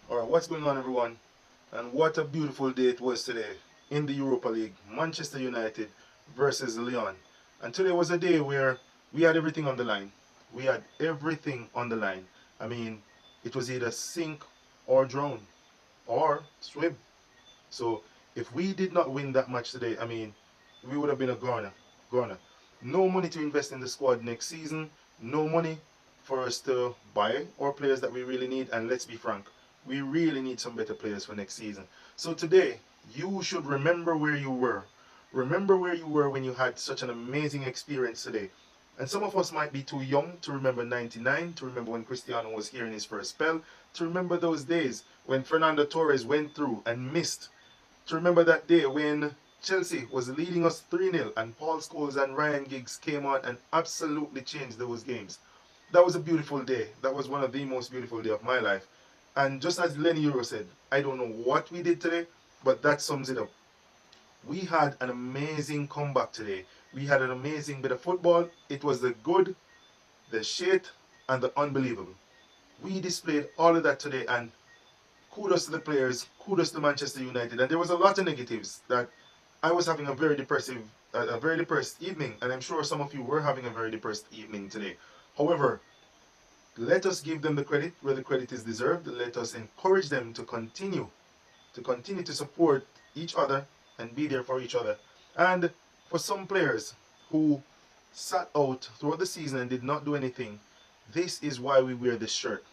Alright, what's going on, everyone? And what a beautiful day it was today in the Europa League. Manchester United versus Lyon. And today was a day where we had everything on the line. We had everything on the line. I mean, it was either sink or drown or swim. So if we did not win that match today, I mean, we would have been a goner. Goner. No money to invest in the squad next season. No money for us to buy our players that we really need. And let's be frank, we really need some better players for next season. So today, you should remember where you were. Remember where you were when you had such an amazing experience today. And some of us might be too young to remember 99, to remember when Cristiano was here in his first spell, to remember those days when Fernando Torres went through and missed, to remember that day when Chelsea was leading us 3-0 and Paul Scholes and Ryan Giggs came on and absolutely changed those games. That was a beautiful day. That was one of the most beautiful days of my life. And just as Lenny Euro said, I don't know what we did today, but that sums it up. We had an amazing comeback today. We had an amazing bit of football. It was the good, the shit, and the unbelievable. We displayed all of that today, and kudos to the players, kudos to Manchester United. And there was a lot of negatives that I was having a very depressed evening, and I'm sure some of you were having a very depressed evening today. However, let us give them the credit where the credit is deserved. Let us encourage them to continue to support each other and be there for each other. And for some players who sat out throughout the season and did not do anything, this is why we wear this shirt.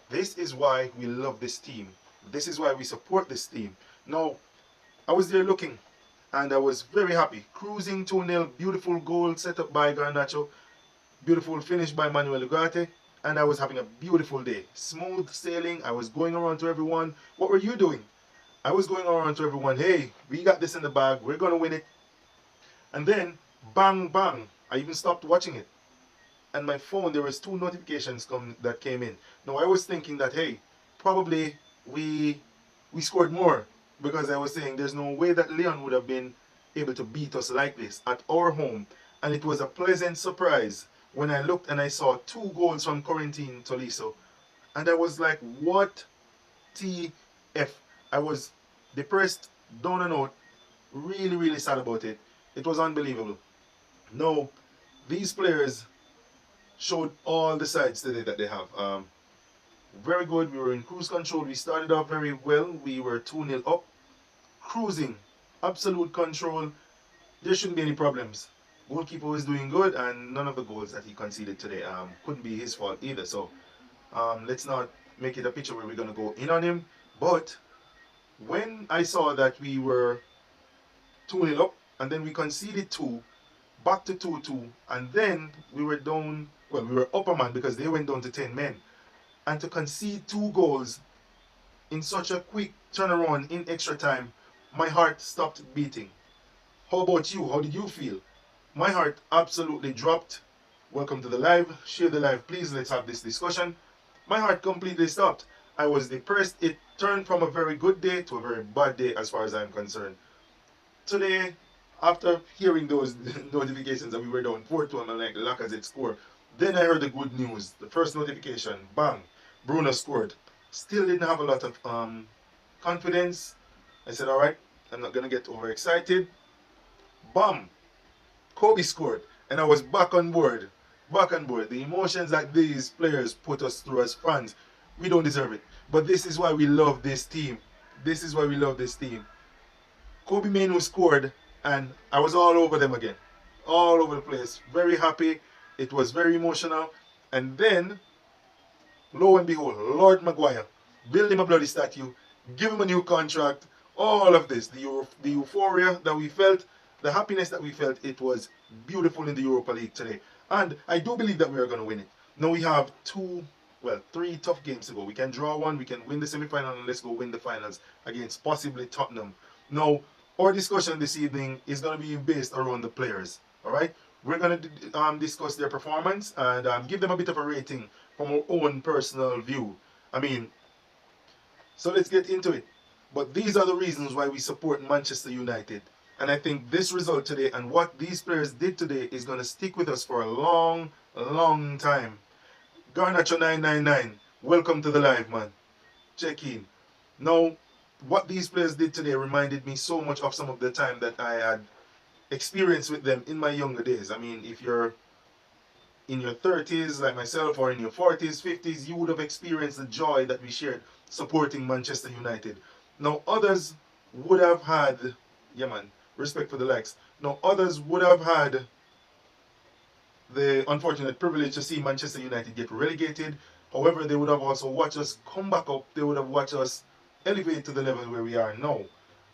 This is why we love this team. This is why we support this team. Now, I was there looking, and I was very happy. Cruising 2-0, beautiful goal set up by Garnacho, beautiful finish by Manuel Ugarte, and I was having a beautiful day. Smooth sailing, I was going around to everyone. What were you doing? I was going around to everyone, hey, we got this in the bag, we're going to win it. And then, bang, bang, I even stopped watching it. And my phone, there was two notifications that came in. Now I was thinking that, hey, probably we scored more, because I was saying there's no way that Lyon would have been able to beat us like this at our home. And it was a pleasant surprise when I looked and I saw 2 goals from Corentin Tolisso. And I was like, what TF? I was depressed, down and out, really, really sad about it. It was unbelievable. No, these players showed all the sides today that they have. Very good. We were in cruise control. We started off very well. We were 2-0 up, cruising, absolute control. There shouldn't be any problems. Goalkeeper was doing good, and none of the goals that he conceded today couldn't be his fault either. So let's not make it a picture where we're going to go in on him. But when I saw that we were 2-0 up, and then we conceded 2, back to 2-2, and then we were down, well, we were up a man because they went down to 10 men. And to concede 2 goals in such a quick turnaround in extra time, my heart stopped beating. How about you? How did you feel? My heart absolutely dropped. Welcome to the live. Share the live, please. Let's have this discussion. My heart completely stopped. I was depressed. It turned from a very good day to a very bad day as far as I'm concerned. Today, after hearing those notifications that we were down 4-2 and like Lacazette score, then I heard the good news. The first notification, bang, Bruno scored. Still didn't have a lot of confidence. I said, all right, I'm not gonna get overexcited. Bam, Kobe scored, and I was back on board. Back on board. The emotions that these players put us through as fans, we don't deserve it. But this is why we love this team. This is why we love this team. Kobe Mainoo scored, and I was all over them again. All over the place. Very happy. It was very emotional. And then, lo and behold, Lord Maguire, build him a bloody statue, give him a new contract, all of this. The euphoria that we felt, the happiness that we felt, it was beautiful in the Europa League today. And I do believe that we are going to win it. Now we have 3 tough games to go. We can draw one, we can win the semi-final, and let's go win the finals against possibly Tottenham. Now, our discussion this evening is going to be based around the players. All right, we're going to discuss their performance and give them a bit of a rating from our own personal view. I mean, so let's get into it. But these are the reasons why we support Manchester United. And I think this result today and what these players did today is going to stick with us for a long, long time. Garnacho 999, welcome to the live, man. Check in. Now, what these players did today reminded me so much of some of the time that I had experienced with them in my younger days. I mean, if you're in your 30s like myself, or in your 40s, 50s, you would have experienced the joy that we shared supporting Manchester United. Now, others would have had, yeah man, respect for the likes. Now, others would have had the unfortunate privilege to see Manchester United get relegated. However, they would have also watched us come back up. They would have watched us elevate to the level where we are now.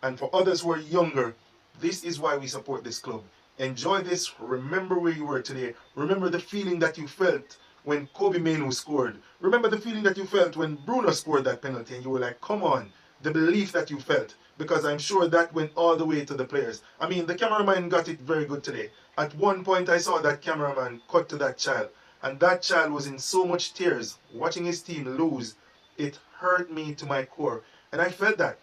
And for others who are younger, this is why we support this club. Enjoy this. Remember where you were today. Remember the feeling that you felt when Kobe Mainoo scored. Remember the feeling that you felt when Bruno scored that penalty and you were like, come on. The belief that you felt. Because I'm sure that went all the way to the players. I mean, the cameraman got it very good today. At one point, I saw that cameraman cut to that child, and that child was in so much tears watching his team lose. It hurt me to my core, and I felt that.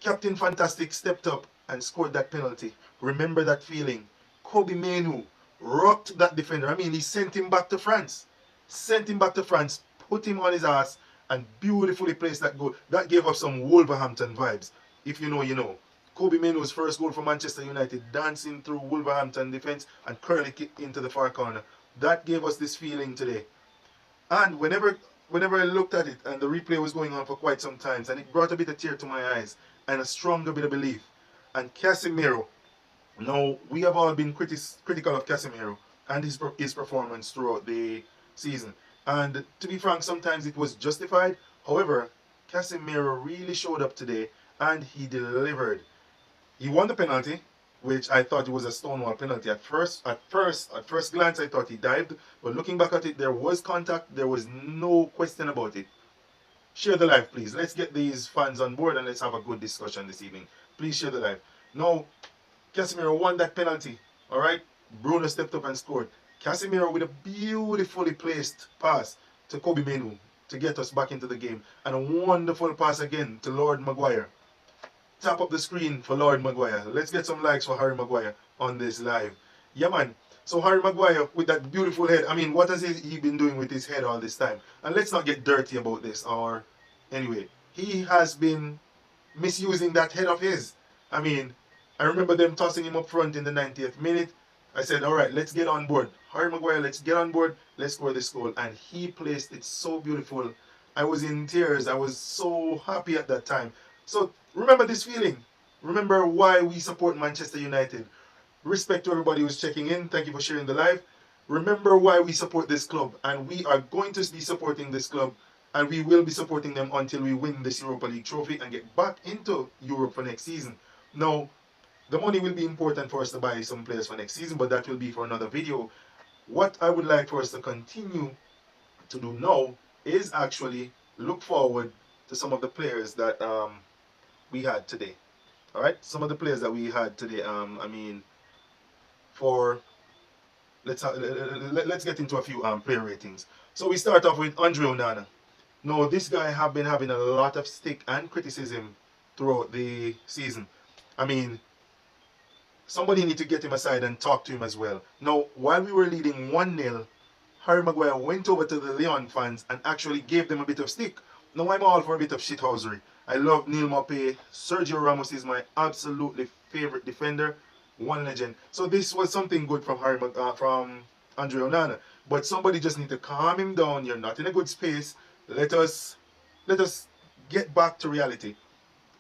Captain Fantastic stepped up and scored that penalty. Remember that feeling. Kobe Mainoo rocked that defender. I mean, he sent him back to France. Sent him back to France, put him on his ass, and beautifully placed that goal. That gave us some Wolverhampton vibes. If you know, you know. Kobe Mainoo's first goal for Manchester United, dancing through Wolverhampton defense and curling it into the far corner. That gave us this feeling today. And whenever I looked at it, and the replay was going on for quite some time, and it brought a bit of tear to my eyes and a stronger bit of belief. And Casemiro, now we have all been critical of Casemiro and his performance throughout the season. And to be frank, sometimes it was justified. However, Casemiro really showed up today and he delivered. He won the penalty, which I thought it was a stonewall penalty. At first glance, I thought he dived, but looking back at it, there was contact. There was no question about it. Share the live, please. Let's get these fans on board and let's have a good discussion this evening. Please share the live. Now, Casemiro won that penalty. All right, Bruno stepped up and scored. Casemiro with a beautifully placed pass to Kobe Mainoo to get us back into the game, and a wonderful pass again to Lord Maguire. Tap up the screen for Lord Maguire. Let's get some likes for Harry Maguire on this live. Yeah, man. So Harry Maguire with that beautiful head. I mean, what has he been doing with his head all this time? And let's not get dirty about this. Or anyway, he has been misusing that head of his. I mean, I remember them tossing him up front in the 90th minute. I said, all right, let's get on board. Harry Maguire, let's get on board. Let's score this goal. And he placed it so beautiful. I was in tears. I was so happy at that time. So remember this feeling. Remember why we support Manchester United. Respect to everybody who's checking in. Thank you for sharing the live. Remember why we support this club. And we are going to be supporting this club. And we will be supporting them until we win this Europa League trophy and get back into Europe for next season. Now, the money will be important for us to buy some players for next season, but that will be for another video. What I would like for us to continue to do now is actually look forward to some of the players that we had today. All right, some of the players that we had today. I mean, for let's get into a few player ratings. So we start off with Andre Onana. No, this guy have been having a lot of stick and criticism throughout the season. I mean, somebody need to get him aside and talk to him as well. Now, while we were leading 1-0, Harry Maguire went over to the Lyon fans and actually gave them a bit of stick. Now, I'm all for a bit of shithousery. I love Neil Maupay. Sergio Ramos is my absolutely favorite defender. One legend. So this was something good from from Andre Onana. But somebody just need to calm him down. You're not in a good space. Let us get back to reality.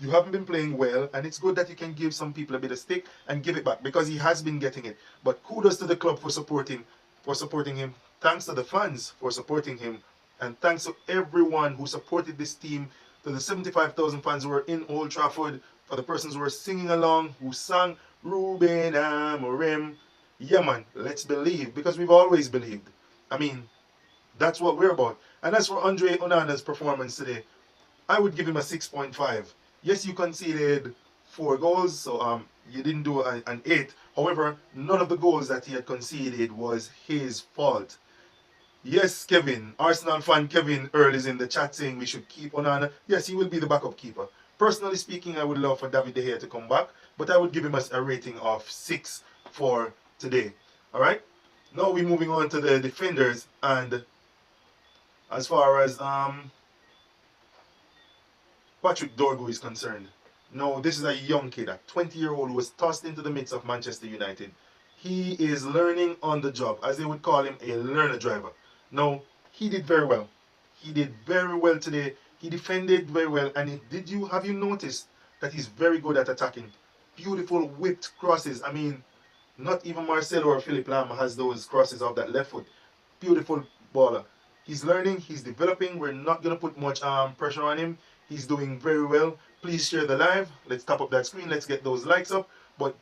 You haven't been playing well, and it's good that you can give some people a bit of stick and give it back because he has been getting it. But kudos to the club for supporting him. Thanks to the fans for supporting him, and thanks to everyone who supported this team. To the 75,000 fans who were in Old Trafford, for the persons who were singing along, who sang Ruben Amorim. Yeah, man, let's believe because we've always believed. I mean, that's what we're about. And as for Andre Onana's performance today, I would give him a 6.5. Yes, you conceded 4 goals, so you didn't do an 8. However, none of the goals that he had conceded was his fault. Yes, Kevin, Arsenal fan Kevin Earl is in the chat saying we should keep Onana. Yes, he will be the backup keeper. Personally speaking, I would love for David De Gea to come back, but I would give him a rating of 6 for today. All right. Now we're moving on to the defenders, and as far as Patrick Dorgo is concerned. No, this is a young kid, a 20-year-old who was tossed into the midst of Manchester United. He is learning on the job, as they would call him, a learner driver. No, he did very well. He did very well today. He defended very well. And have you noticed that he's very good at attacking? Beautiful whipped crosses. I mean, not even Marcelo or Philip Lam has those crosses off that left foot. Beautiful baller. He's learning, he's developing. We're not going to put much pressure on him. He's doing very well. Please share the live. Let's tap up that screen. Let's get those likes up. But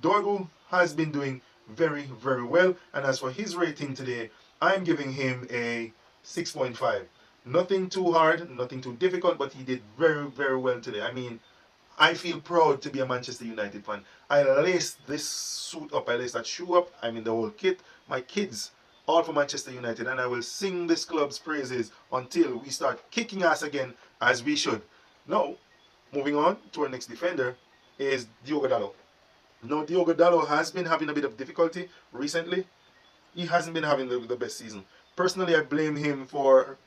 Dorgo has been doing very, very well. And as for his rating today, I'm giving him a 6.5. Nothing too hard, nothing too difficult, but he did very, very well today. I mean, I feel proud to be a Manchester United fan. I laced this suit up, I laced that shoe up, I mean the whole kit, my kids, all for Manchester United, and I will sing this club's praises until we start kicking ass again, as we should. Now, moving on to our next defender is Diogo Dalot. Now, Diogo Dalot has been having a bit of difficulty recently. He hasn't been having the best season. Personally, I blame him for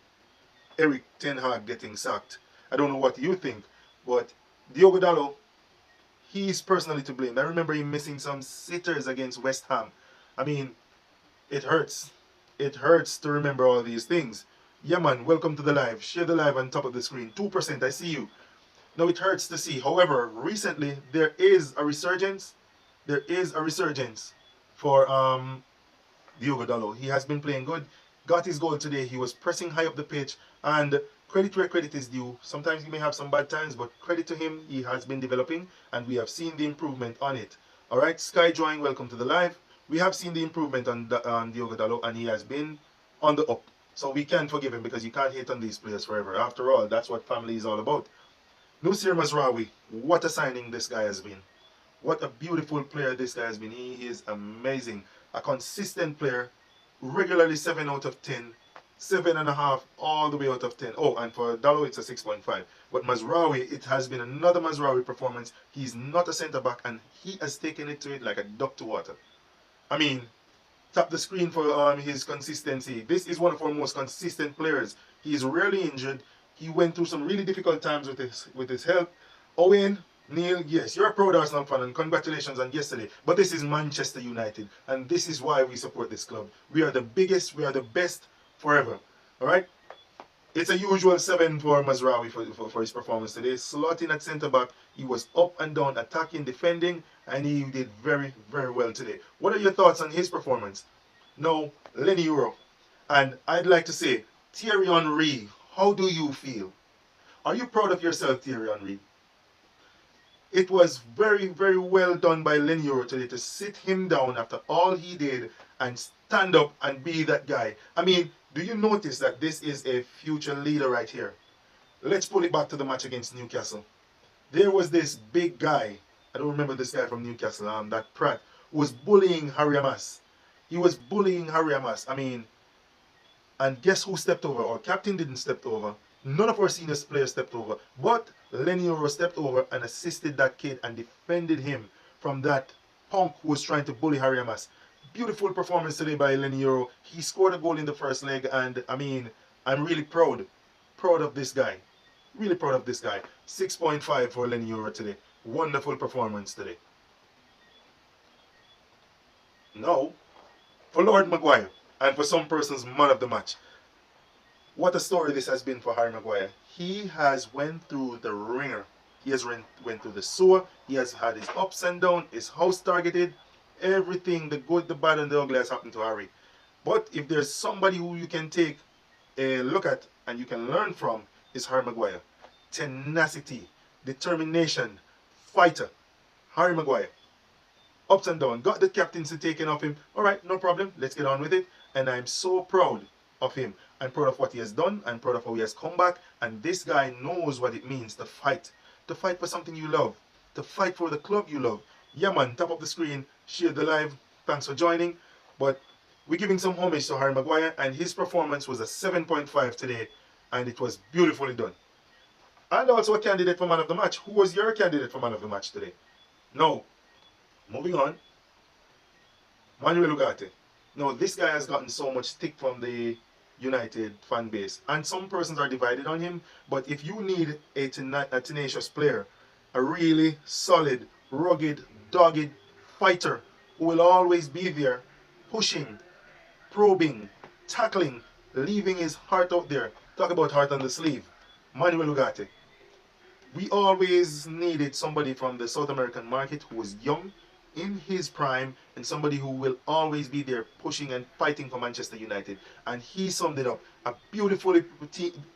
Eric Ten Hag getting sacked. I don't know what you think, but Diogo Dalot, he's personally to blame. I remember him missing some sitters against West Ham. I mean, it hurts. It hurts to remember all these things. Yeah, man, welcome to the live. Share the live on top of the screen. 2%, I see you. Now, it hurts to see. However, recently, there is a resurgence. There is a resurgence for Diogo Dalot. He has been playing good. Got his goal today. He was pressing high up the pitch. And credit where credit is due. Sometimes he may have some bad times, but credit to him. He has been developing, and we have seen the improvement on it. All right, Sky Drawing, welcome to the live. We have seen the improvement on Diogo Dalot, and he has been on the up. So we can't forgive him because you can't hate on these players forever. After all, that's what family is all about. Nusir Mazraoui, what a signing this guy has been. What a beautiful player this guy has been. He is amazing. A consistent player. Regularly 7 out of 10. 7.5 all the way out of 10. Oh, and for Dalot it's a 6.5. But Mazraoui, it has been another Mazraoui performance. He's not a centre-back, and he has taken it to it like a duck to water. I mean, tap the screen for his consistency. This is one of our most consistent players. He's rarely injured. He went through some really difficult times with his health. Owen, Neil, yes, you're a proud Arsenal fan, and congratulations on yesterday. But this is Manchester United, and this is why we support this club. We are the biggest, we are the best forever. All right? It's a usual 7 for Mazraoui for his performance today. Slotting at centre-back, he was up and down, attacking, defending, and he did very, very well today. What are your thoughts on his performance? No, Lenny Euro. And I'd like to say, Thierry Henry, how do you feel? Are you proud of yourself, Thierry Henry? It was very, very well done by Lenny Euro today to sit him down after all he did and stand up and be that guy. I mean, do you notice that this is a future leader right here? Let's pull it back to the match against Newcastle. There was this big guy, I don't remember this guy from Newcastle, that Pratt, who was bullying Harry Amas. He was bullying Harry Amas. I mean, and guess who stepped over? Our captain didn't step over. None of our senior players stepped over. But Lenny Euro stepped over and assisted that kid and defended him from that punk who was trying to bully Harry Amas. Beautiful performance today by Lenny Euro. He scored a goal in the first leg, and I mean, I'm really proud of this guy. Really proud of this guy. 6.5 for Lenny Euro today. Wonderful performance today. Now, for Lord Maguire, and for some persons, man of the match. What a story this has been for Harry Maguire. He has went through the ringer. He has went through the sewer. He has had his ups and downs, his house targeted. Everything, the good, the bad, and the ugly has happened to Harry. But if there's somebody who you can take a look at and you can learn from, is Harry Maguire. Tenacity, determination, fighter. Harry Maguire. Ups and downs. Got the captaincy taken off him. Alright, no problem. Let's get on with it. And I'm so proud of him. I'm proud of what he has done. I'm proud of how he has come back. And this guy knows what it means to fight. To fight for something you love. To fight for the club you love. Yeah, man, tap up the screen. Share the live. Thanks for joining. But we're giving some homage to Harry Maguire. And his performance was a 7.5 today. And it was beautifully done. And also a candidate for man of the match. Who was your candidate for man of the match today? No. Moving on. Manuel Ugarte. No, this guy has gotten so much stick from the United fan base. And some persons are divided on him, but if you need a tenacious player, a really solid, rugged, dogged fighter who will always be there, pushing, probing, tackling, leaving his heart out there. Talk about heart on the sleeve. Manuel Ugarte. We always needed somebody from the South American market who was young, in his prime, and somebody who will always be there pushing and fighting for Manchester United. And he summed it up. A beautifully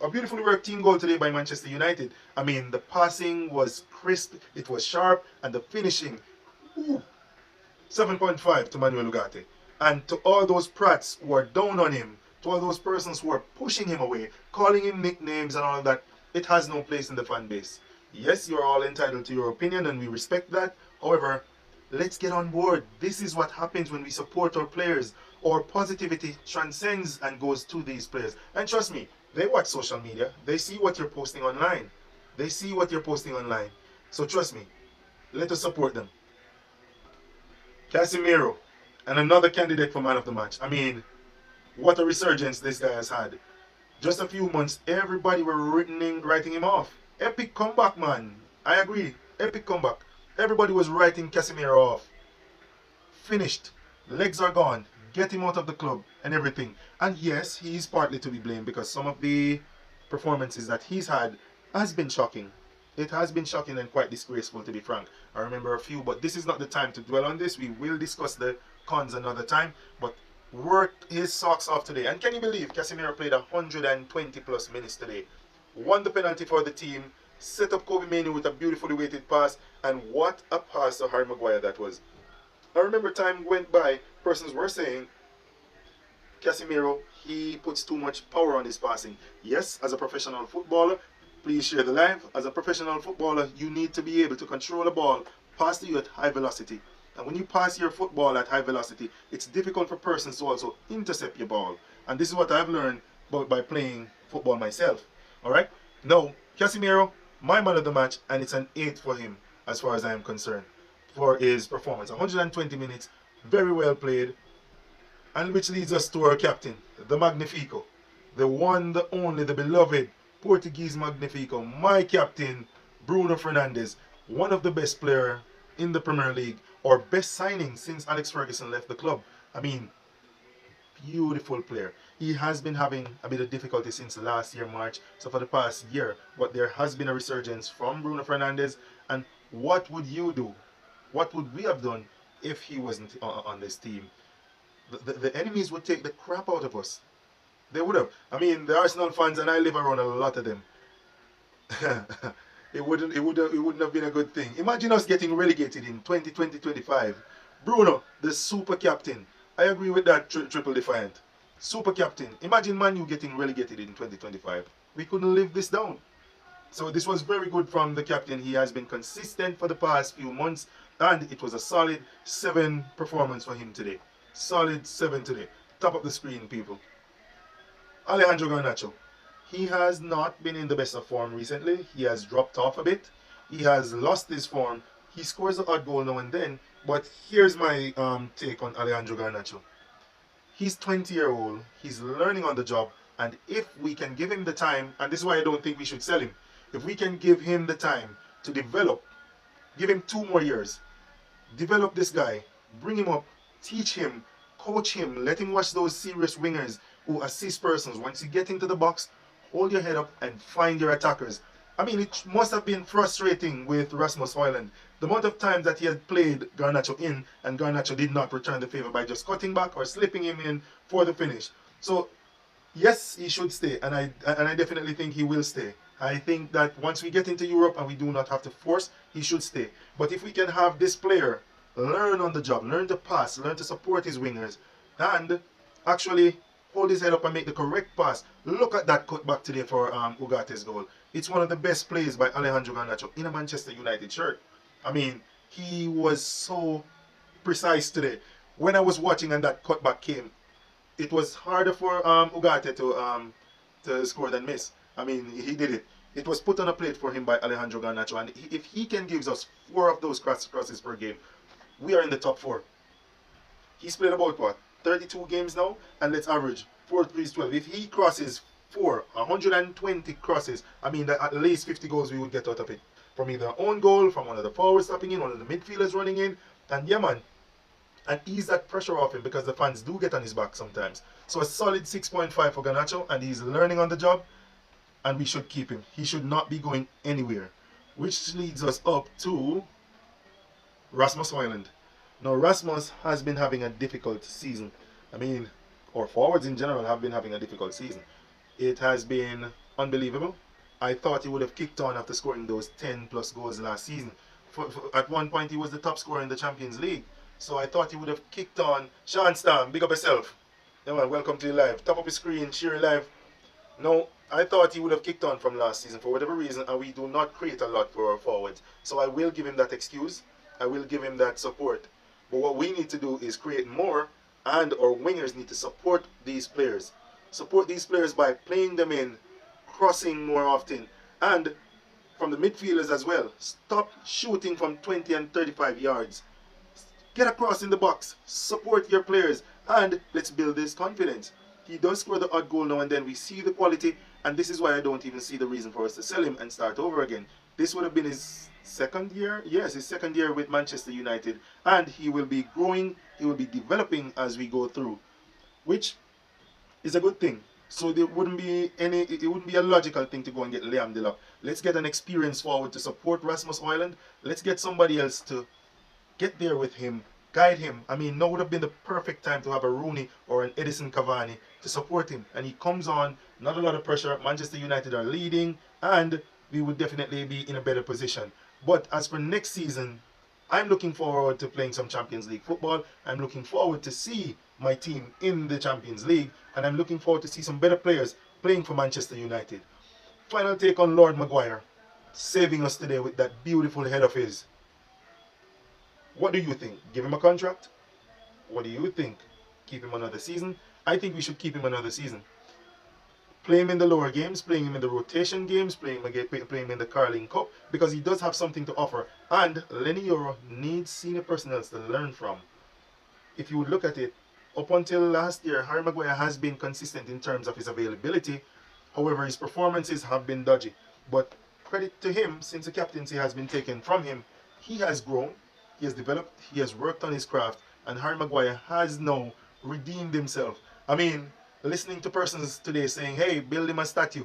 worked team goal today by Manchester United. I mean, the passing was crisp, it was sharp, and the finishing, ooh, 7.5 to Manuel Ugarte. And to all those prats who are down on him, to all those persons who are pushing him away, calling him nicknames and all of that, it has no place in the fan base. Yes, you're all entitled to your opinion and we respect that. However, let's get on board. This is what happens when we support our players. Our positivity transcends and goes to these players. And trust me, they watch social media. They see what you're posting online. They see what you're posting online. So trust me, let us support them. Casemiro, and another candidate for man of the match. I mean, what a resurgence this guy has had. Just a few months, everybody were writing him off. Epic comeback, man. I agree. Epic comeback. Everybody was writing Casemiro off. Finished. Legs are gone. Get him out of the club and everything. And yes, he is partly to be blamed because some of the performances that he's had has been shocking. It has been shocking and quite disgraceful, to be frank. I remember a few, but this is not the time to dwell on this. We will discuss the cons another time. But worked his socks off today. And can you believe Casemiro played 120 plus minutes today? Won the penalty for the team, set up Kobe Mainoo with a beautifully weighted pass, and what a pass to Harry Maguire that was. I remember time went by, persons were saying, Casemiro, he puts too much power on his passing. Yes, as a professional footballer, please share the live. As a professional footballer, you need to be able to control the ball, pass to you at high velocity. And when you pass your football at high velocity, it's difficult for persons to also intercept your ball. And this is what I've learned by playing football myself. Alright? Now, Casemiro, my man of the match, and it's an 8 for him, as far as I am concerned, for his performance. 120 minutes, very well played. And which leads us to our captain, the Magnifico. The one, the only, the beloved Portuguese Magnifico. My captain, Bruno Fernandes. One of the best players in the Premier League, or best signing since Alex Ferguson left the club. I mean, beautiful player. He has been having a bit of difficulty since last year, March, so for the past year, but there has been a resurgence from Bruno Fernandes. And what would you do? What would we have done if he wasn't on this team? The enemies would take the crap out of us. They would have. I mean, the Arsenal fans, and I live around a lot of them. it wouldn't have been a good thing. Imagine us getting relegated in 2020-25. Bruno, the super captain. I agree with that, Triple Defiant. Super captain. Imagine Man U getting relegated in 2025. We couldn't live this down. So this was very good from the captain. He has been consistent for the past few months, and it was a solid 7 performance for him today. Solid 7 today. Top of the screen, people. Alejandro Garnacho. He has not been in the best of form recently. He has dropped off a bit. He has lost his form. He scores an odd goal now and then. But here's my take on Alejandro Garnacho. He's 20-year-old. He's learning on the job. And if we can give him the time, and this is why I don't think we should sell him. If we can give him the time to develop, give him 2 more years, develop this guy, bring him up, teach him, coach him, let him watch those serious wingers who assist persons. Once you get into the box, hold your head up and find your attackers. I mean, it must have been frustrating with Rasmus Højlund. The amount of times that he had played Garnacho in, and Garnacho did not return the favor by just cutting back or slipping him in for the finish. So, yes, he should stay, and I definitely think he will stay. I think that once we get into Europe and we do not have to force, he should stay. But if we can have this player learn on the job, learn to pass, learn to support his wingers, and actually hold his head up and make the correct pass. Look at that cutback today for Ugarte's goal. It's one of the best plays by Alejandro Garnacho in a Manchester United shirt. I mean, he was so precise today. When I was watching and that cutback came, it was harder for Ugarte to score than miss. I mean, he did it. It was put on a plate for him by Alejandro Garnacho, and if he can give us 4 of those crosses per game, we are in the top 4. He's played about what, 32 games now, and let's average 4 3 12. If he crosses 120 crosses, I mean, that at least 50 goals we would get out of it. From either own goal, from one of the forwards stopping in, one of the midfielders running in. And yeah, man, and ease that pressure off him because the fans do get on his back sometimes. So a solid 6.5 for Garnacho, and he's learning on the job, and we should keep him. He should not be going anywhere. Which leads us up to Rasmus Højlund. Now, Rasmus has been having a difficult season. I mean, or forwards in general have been having a difficult season. It has been unbelievable. I thought he would have kicked on after scoring those 10 plus goals last season. At one point, he was the top scorer in the Champions League. So I thought he would have kicked on. Sean Stam, big up yourself. Yeah, man, welcome to the live. Top up your screen, share your live. No, I thought he would have kicked on from last season for whatever reason, and we do not create a lot for our forwards. So I will give him that excuse. I will give him that support. But what we need to do is create more, and our wingers need to support these players. Support these players by playing them in, crossing more often, and from the midfielders as well. Stop shooting from 20 and 35 yards. Get across in the box, support your players, and let's build this confidence. He does score the odd goal now and then. We see the quality, and this is why I don't even see the reason for us to sell him and start over again. This would have been his second year. Yes, his second year with Manchester United, and he will be growing, he will be developing as we go through, which is a good thing. So there wouldn't be it wouldn't be a logical thing to go and get Liam Delap. Let's get an experienced forward to support Rasmus Højlund. Let's get somebody else to get there with him, guide him. I mean, now would have been the perfect time to have a Rooney or an Edison Cavani to support him. And he comes on, not a lot of pressure. Manchester United are leading, and we would definitely be in a better position. But as for next season, I'm looking forward to playing some Champions League football. I'm looking forward to see my team in the Champions League, and I'm looking forward to see some better players playing for Manchester United. Final take on Lord Maguire, saving us today with that beautiful head of his. What do you think? Give him a contract? What do you think? Keep him another season? I think we should keep him another season. Play him in the lower games, playing him in the rotation games, play him in the Carling Cup, because he does have something to offer. And Lenny Euro needs senior personnel to learn from. If you would look at it, up until last year, Harry Maguire has been consistent in terms of his availability. However, his performances have been dodgy. But credit to him, since the captaincy has been taken from him, he has grown, he has developed, he has worked on his craft, and Harry Maguire has now redeemed himself. I mean, listening to persons today saying, hey, build him a statue,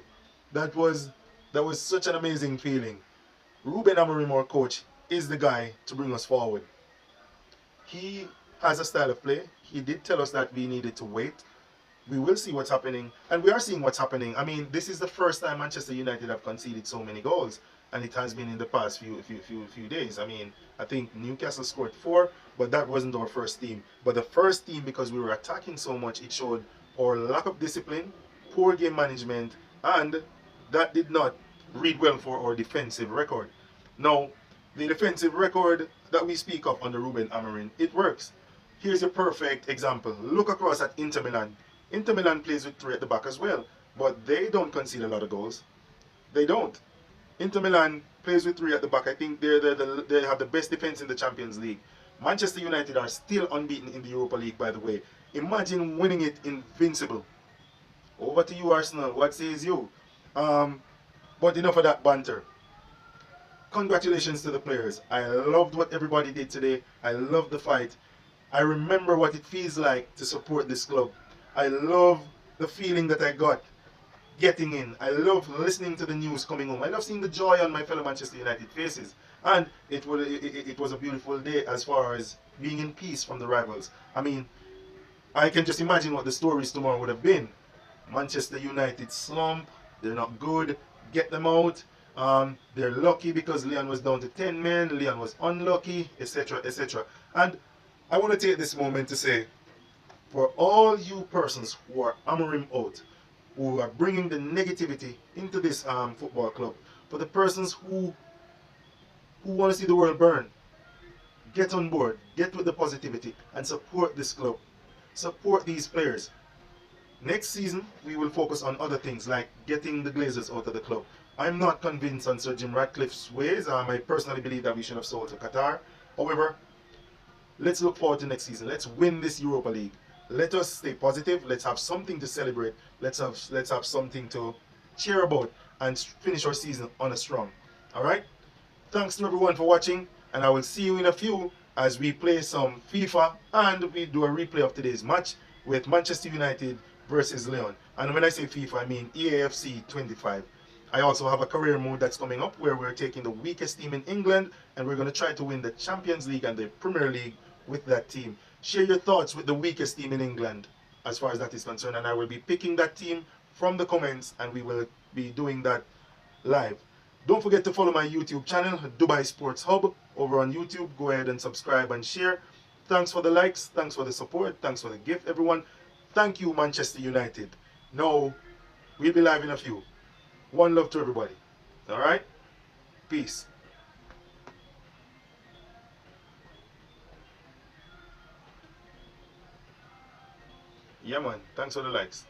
that was such an amazing feeling. Ruben Amorim, our coach, is the guy to bring us forward. He has a style of play. He did tell us that we needed to wait. We will see what's happening, and we are seeing what's happening. I mean, this is the first time Manchester United have conceded so many goals, and it has been in the past few days. I mean, I think Newcastle scored 4, but that wasn't our first team. But the first team, because we were attacking so much, it showed our lack of discipline, poor game management, and that did not read well for our defensive record. Now, the defensive record that we speak of under Ruben Amorim, it works. Here's a perfect example. Look across at Inter Milan. Inter Milan plays with 3 at the back as well, but they don't concede a lot of goals. They don't. Inter Milan plays with 3 at the back. I think they have the best defense in the Champions League. Manchester United are still unbeaten in the Europa League, by the way. Imagine winning it invincible. Over to you, Arsenal. What says you? But enough of that banter. Congratulations to the players. I loved what everybody did today. I loved the fight. I remember what it feels like to support this club. I love the feeling that I got getting in. I love listening to the news coming home. I love seeing the joy on my fellow Manchester United faces. And it was a beautiful day as far as being in peace from the rivals. I mean, I can just imagine what the stories tomorrow would have been. Manchester United slump. They're not good. Get them out. They're lucky because Lyon was down to 10 men. Lyon was unlucky, etc., etc. And I want to take this moment to say, for all you persons who are Amorim out, who are bringing the negativity into this football club, for the persons who want to see the world burn, get on board, get with the positivity, and support this club. Support these players. Next season, we will focus on other things like getting the Glazers out of the club. I'm not convinced on Sir Jim Ratcliffe's ways. I personally believe that we should have sold to Qatar. However, let's look forward to next season. Let's win this Europa League. let us stay positive. Let's have something to celebrate. Let's have something to cheer about and finish our season on a strong. All right. Thanks to everyone for watching, and I will see you in a few as we play some FIFA and we do a replay of today's match with Manchester United versus Lyon. And when I say FIFA, I mean EAFC 25. I also have a career mode that's coming up where we're taking the weakest team in England and we're going to try to win the Champions League and the Premier League with that team. Share your thoughts with the weakest team in England as far as that is concerned, and I will be picking that team from the comments and we will be doing that live. Don't forget to follow my YouTube channel, Dubai Sports Hub, over on YouTube. Go ahead and subscribe and share. Thanks for the likes, thanks for the support, thanks for the gift, everyone. Thank you, Manchester United. Now, we'll be live in a few. One love to everybody. All right? Peace. Yeah, man. Thanks for the likes.